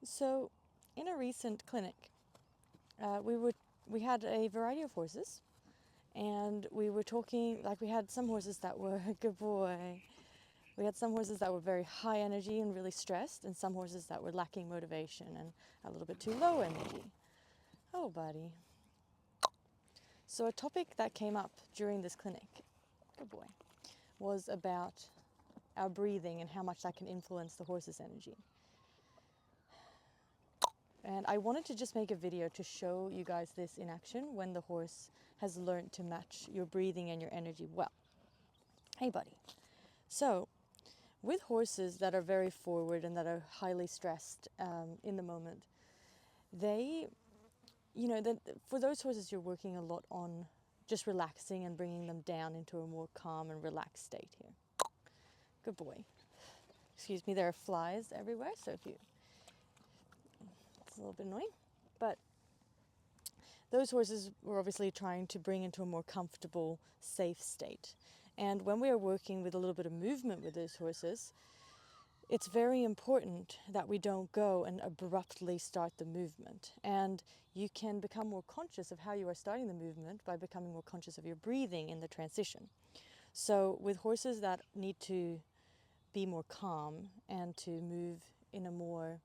So, in a recent clinic, we had a variety of horses, and we were talking like we had some horses that were good boy. We had some horses that were very high energy and really stressed, and some horses that were lacking motivation and a little bit too low energy. Oh, buddy. So a topic that came up during this clinic, good boy, was about our breathing and how much that can influence the horse's energy. And I wanted to just make a video to show you guys this in action when the horse has learned to match your breathing and your energy well. Hey, buddy. So, with horses that are very forward and that are highly stressed in the moment, for those horses, you're working a lot on just relaxing and bringing them down into a more calm and relaxed state here. Good boy. Excuse me, there are flies everywhere, so it's a little bit annoying. But those horses we're obviously trying to bring into a more comfortable, safe state. And when we are working with a little bit of movement with those horses, it's very important that we don't go and abruptly start the movement. And you can become more conscious of how you are starting the movement by becoming more conscious of your breathing in the transition. So with horses that need to be more calm and to move in a more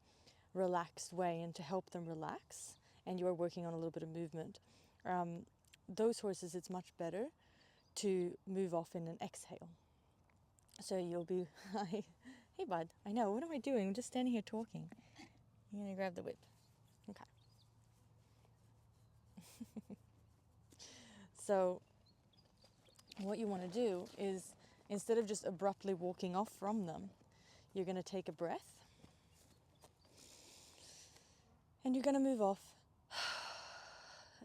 relaxed way and to help them relax, and you are working on a little bit of movement, those horses, it's much better to move off in an exhale. So you'll be, hey bud, I know, what am I doing? I'm just standing here talking. You're gonna grab the whip. Okay. So what you want to do is, instead of just abruptly walking off from them, you're gonna take a breath and you're gonna move off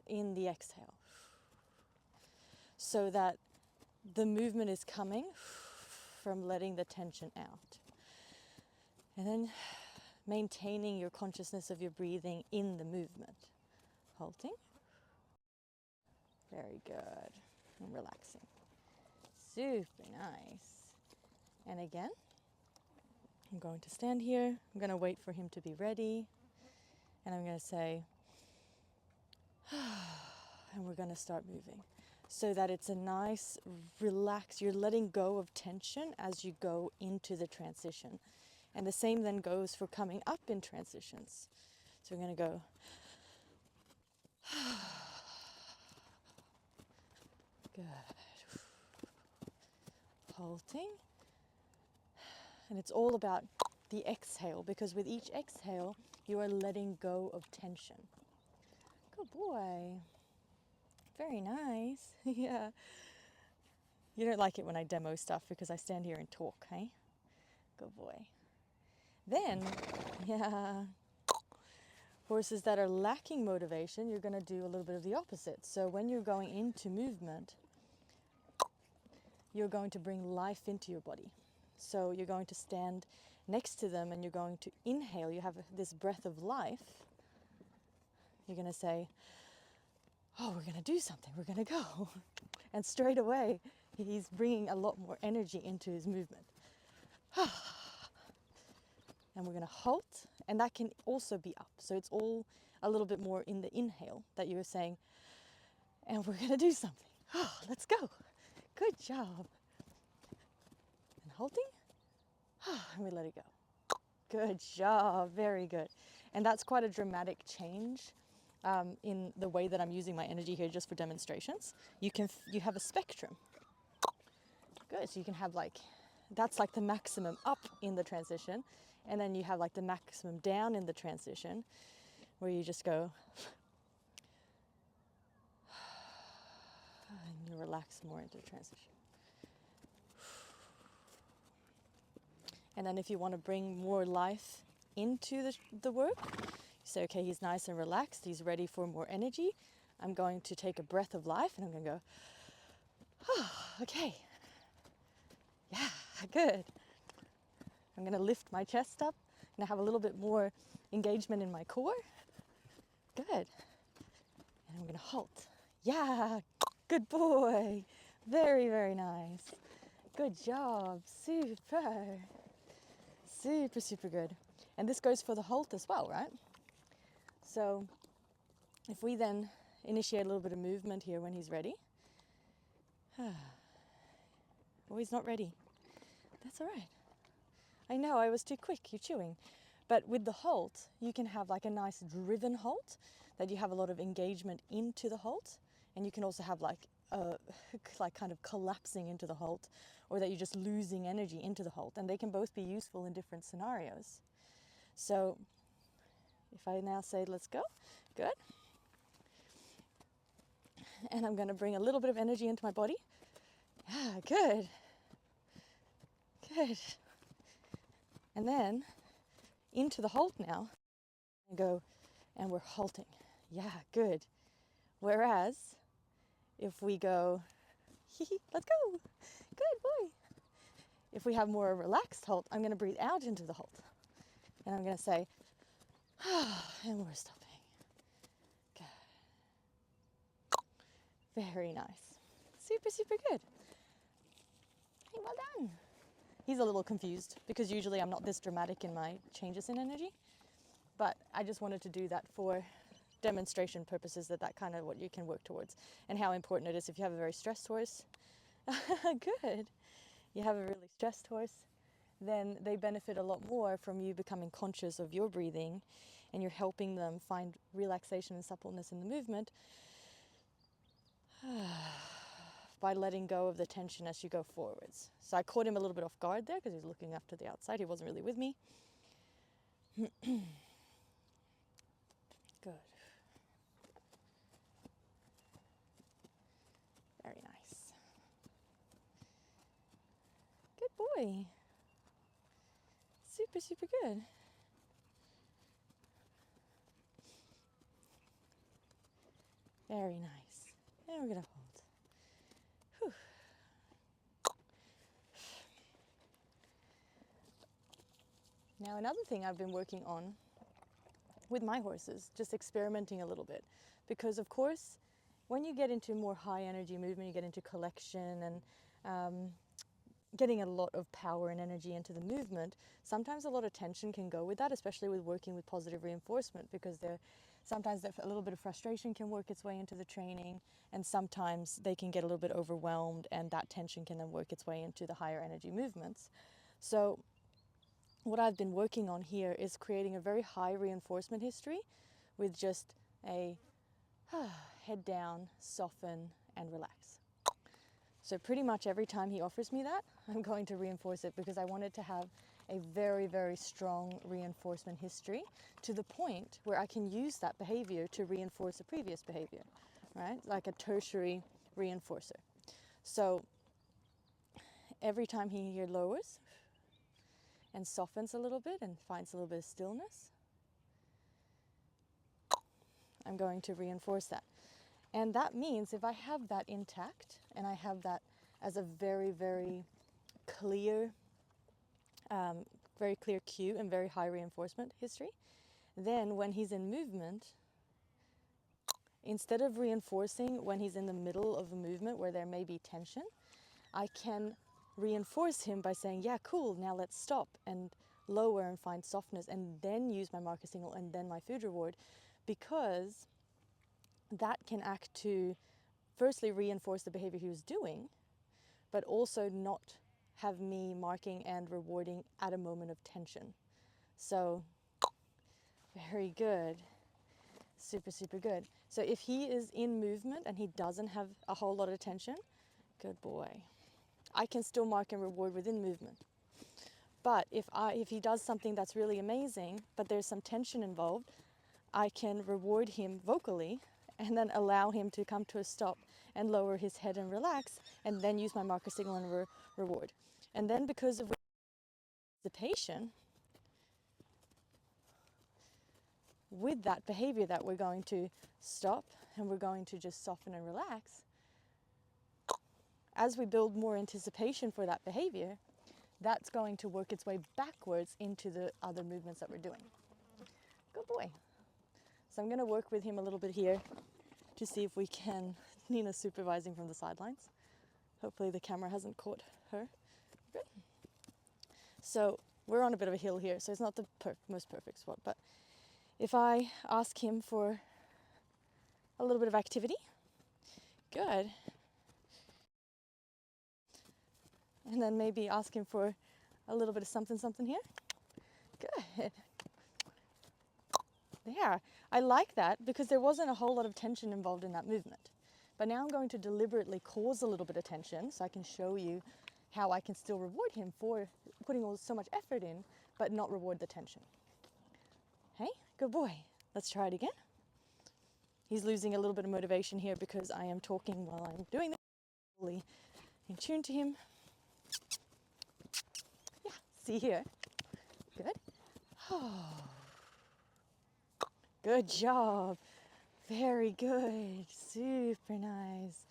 in the exhale, so that the movement is coming from letting the tension out. And then maintaining your consciousness of your breathing in the movement. Halting. Very good. And relaxing. Super nice. And again, I'm going to stand here. I'm going to wait for him to be ready. And I'm going to say, and we're going to start moving. So that it's a nice, relax, you're letting go of tension as you go into the transition. And the same then goes for coming up in transitions. So we're going to go. Good. Halting. And it's all about the exhale, because with each exhale, you are letting go of tension. Good boy. Very nice. Yeah. You don't like it when I demo stuff because I stand here and talk, hey? Good boy. Then, yeah, horses that are lacking motivation, you're going to do a little bit of the opposite. So when you're going into movement, you're going to bring life into your body. So you're going to stand next to them and you're going to inhale. You have this breath of life. You're going to say, oh, we're going to do something. We're going to go. And straight away, he's bringing a lot more energy into his movement. And we're going to halt, and that can also be up. So it's all a little bit more in the inhale that you're saying, and we're going to do something. Oh, let's go. Good job. And halting, and we let it go. Good job. Very good. And that's quite a dramatic change in the way that I'm using my energy here just for demonstrations. You have a spectrum. Good. So you can have that's like the maximum up in the transition. And then you have like the maximum down in the transition, where you just go, and you relax more into the transition. And then if you want to bring more life into the work, you say, okay, he's nice and relaxed, he's ready for more energy. I'm going to take a breath of life and I'm going to go, oh, okay, yeah, good. I'm going to lift my chest up and have a little bit more engagement in my core. Good. And I'm going to halt. Yeah, good boy. Very, very nice. Good job. Super. Super, super good. And this goes for the halt as well, right? So if we then initiate a little bit of movement here when he's ready. Oh, he's not ready. That's all right. I know I was too quick, you're chewing. But with the halt, you can have like a nice driven halt, that you have a lot of engagement into the halt. And you can also have like kind of collapsing into the halt, or that you're just losing energy into the halt. And they can both be useful in different scenarios. So if I now say, let's go, good. And I'm gonna bring a little bit of energy into my body. Yeah, good. Good. And then into the halt now, and go, and we're halting. Yeah, good. Whereas if we go, let's go, good boy. If we have more a relaxed halt, I'm going to breathe out into the halt. And I'm going to say, and we're stopping. Good. Very nice. Super, super good. Hey, well done. He's a little confused because usually I'm not this dramatic in my changes in energy. But I just wanted to do that for demonstration purposes, that kind of what you can work towards, and how important it is if you have a very stressed horse. Good. You have a really stressed horse, then they benefit a lot more from you becoming conscious of your breathing, and you're helping them find relaxation and suppleness in the movement by letting go of the tension as you go forwards. So I caught him a little bit off guard there because he was looking up to the outside. He wasn't really with me. Good. Very nice. Good boy. Super, super good. Very nice. And we're going to hold. Whew. Now another thing I've been working on with my horses, just experimenting a little bit, because of course when you get into more high energy movement, you get into collection and getting a lot of power and energy into the movement, sometimes a lot of tension can go with that, especially with working with positive reinforcement, because sometimes a little bit of frustration can work its way into the training, and sometimes they can get a little bit overwhelmed, and that tension can then work its way into the higher energy movements. So what I've been working on here is creating a very high reinforcement history with just a head down, soften, and relax. So pretty much every time he offers me that, I'm going to reinforce it, because I want it to have a very, very strong reinforcement history, to the point where I can use that behavior to reinforce a previous behavior, right? Like a tertiary reinforcer. So every time he here lowers and softens a little bit and finds a little bit of stillness, I'm going to reinforce that. And that means if I have that intact, and I have that as a very, very clear cue and very high reinforcement history, then when he's in movement, instead of reinforcing when he's in the middle of a movement where there may be tension, I can reinforce him by saying, yeah, cool, now let's stop and lower and find softness, and then use my marker signal and then my food reward, because that can act to firstly reinforce the behavior he was doing, but also not have me marking and rewarding at a moment of tension. So very good. Super, super good. So if he is in movement and he doesn't have a whole lot of tension, good boy. I can still mark and reward within movement. But if he does something that's really amazing, but there's some tension involved, I can reward him vocally and then allow him to come to a stop and lower his head and relax, and then use my marker signal and reward. And then because of anticipation, with that behavior that we're going to stop and we're going to just soften and relax, as we build more anticipation for that behavior, that's going to work its way backwards into the other movements that we're doing. Good boy. So I'm going to work with him a little bit here to see if we can, Nina's supervising from the sidelines. Hopefully the camera hasn't caught her. Good. So we're on a bit of a hill here, so it's not the most perfect spot, but if I ask him for a little bit of activity, good. And then maybe ask him for a little bit of something here. Good. There. I like that because there wasn't a whole lot of tension involved in that movement. But now I'm going to deliberately cause a little bit of tension so I can show you how I can still reward him for putting so much effort in, but not reward the tension. Hey, good boy. Let's try it again. He's losing a little bit of motivation here because I am talking while I'm doing this. Fully in tune to him. Yeah, see here. Good. Oh. Good job. Very good. Super nice.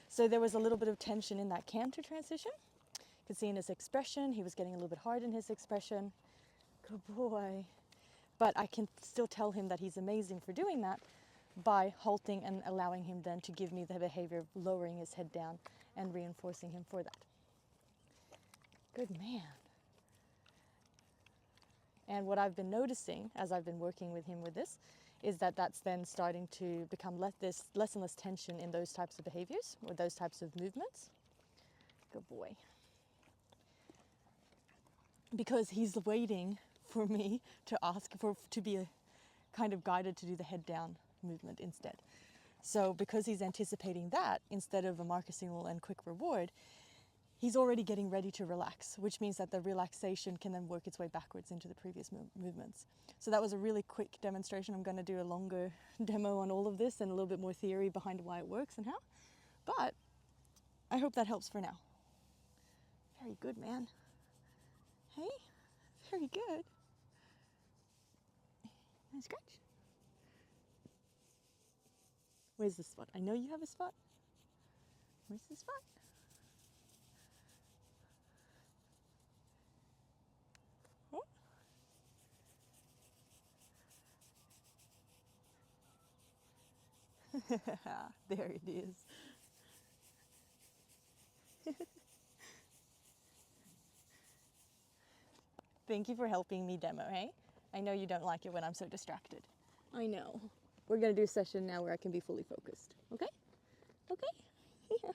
So there was a little bit of tension in that canter transition. You could see in his expression, he was getting a little bit hard in his expression. Good boy. But I can still tell him that he's amazing for doing that by halting and allowing him then to give me the behavior of lowering his head down and reinforcing him for that. Good man. And what I've been noticing as I've been working with him with this is that that's then starting to become less and less tension in those types of behaviors or those types of movements. Good boy. Because he's waiting for me to ask to be kind of guided to do the head down movement instead. So because he's anticipating that instead of a marker signal and quick reward, he's already getting ready to relax, which means that the relaxation can then work its way backwards into the previous movements. So that was a really quick demonstration. I'm going to do a longer demo on all of this and a little bit more theory behind why it works and how. But I hope that helps for now. Very good, man. Hey, very good. Nice scratch. Where's the spot? I know you have a spot. Where's the spot? There it is. Thank you for helping me demo, hey? I know you don't like it when I'm so distracted. I know. We're gonna do a session now where I can be fully focused, okay? Okay? Yeah.